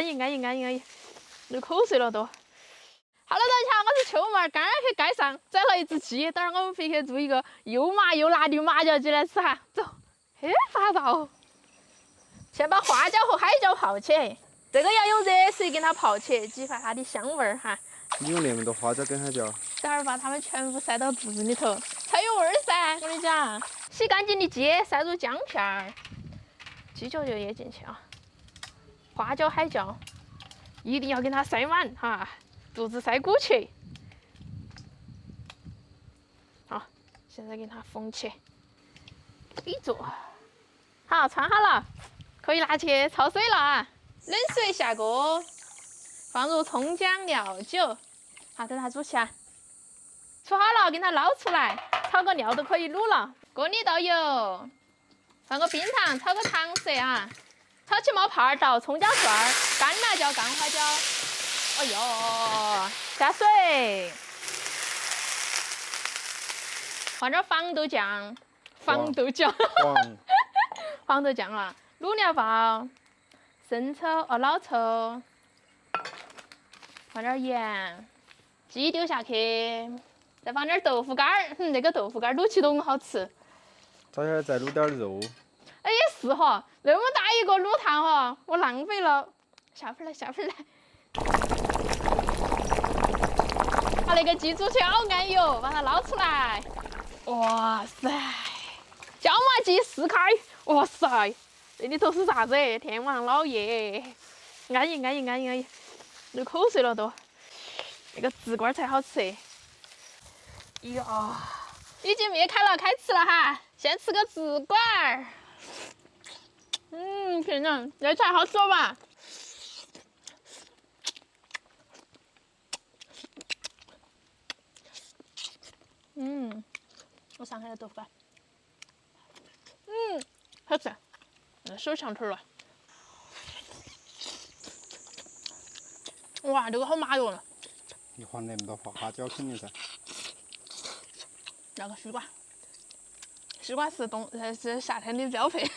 安逸，流口水了都。Hello， 大家好，我是秋妹儿，刚刚去街上宰了一只鸡，等会儿我们回去做一个又麻又辣的麻椒鸡来吃哈。走，嘿，发燥。先把花椒和海椒泡起，这个要用热水给它泡起，激发它的香味儿哈。你用那么多花椒跟海椒？等会儿把它们全部塞到肚子里头，才有味儿噻。我跟你讲，洗干净的鸡塞入姜片儿，鸡脚就也进去啊。花椒、海椒一定要给它塞满哈，肚子塞鼓起。好，现在给它封起，一做。好，穿好了，可以拿去焯水了啊。冷水下锅，放入葱姜料酒，好，等它煮起来。煮好了，给它捞出来，炒个料都可以卤了。锅里倒油，放个冰糖，炒个糖色啊。炒起冒泡儿，倒葱姜蒜儿、干辣椒、干花椒。哎呦，下水，放点黄豆酱，黄豆酱啊，卤料包，生抽老抽，放点盐，鸡丢下去，再放点豆腐干儿。那个豆腐干儿卤起都很好吃。接下来再卤点肉。哎，也是哈，那么大一个卤汤哈，我浪费了。下回来。把那个鸡煮起好安逸哦，把它捞出来。哇塞，椒麻鸡撕开，哇塞，这里头是啥子？天王老爷，安逸，流口水了都。那个紫瓜才好吃。呀，已经灭开了，开吃了哈。先吃个紫瓜儿。天哪，这菜好吃吧？我上海的豆腐干，好吃，手长腿了。哇，这个好麻哟！你放那么多花椒肯定噻。那个西瓜，西瓜是夏天的标配。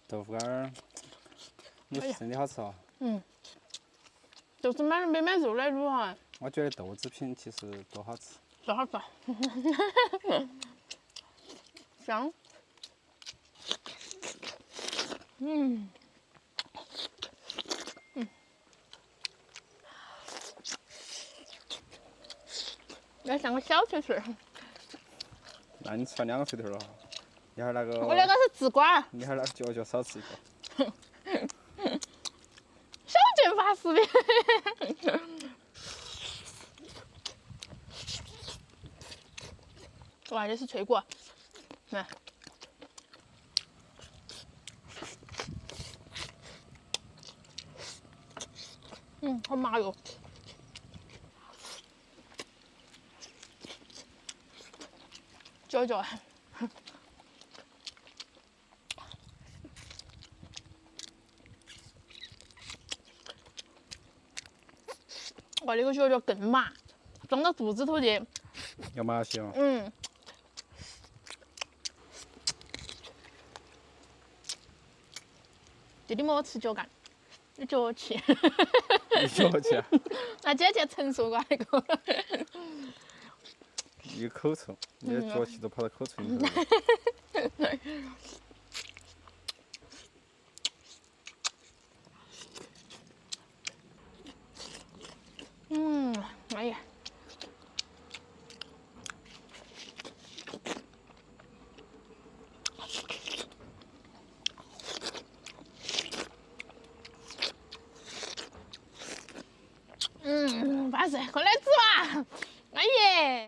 豆腐干儿，真的好吃哦。就是没买肉来卤哈。我觉得豆制品其实多好吃。多好吃。香。要像个小脆脆。那你吃了2个脆头了哈。你还那个？我那个是紫瓜。你还那个脚少吃一个。小剑法师的。哇，这是脆骨，来。好麻哟。嚼。哇，这个嚼更麻，装到肚子头去。要麻些哦。弟弟摸我吃脚干，有脚气。你脚气啊？那姐姐承受过那个。一个口臭，你的脚气都跑到口唇里头了。哎呀。巴适，快来吃吧！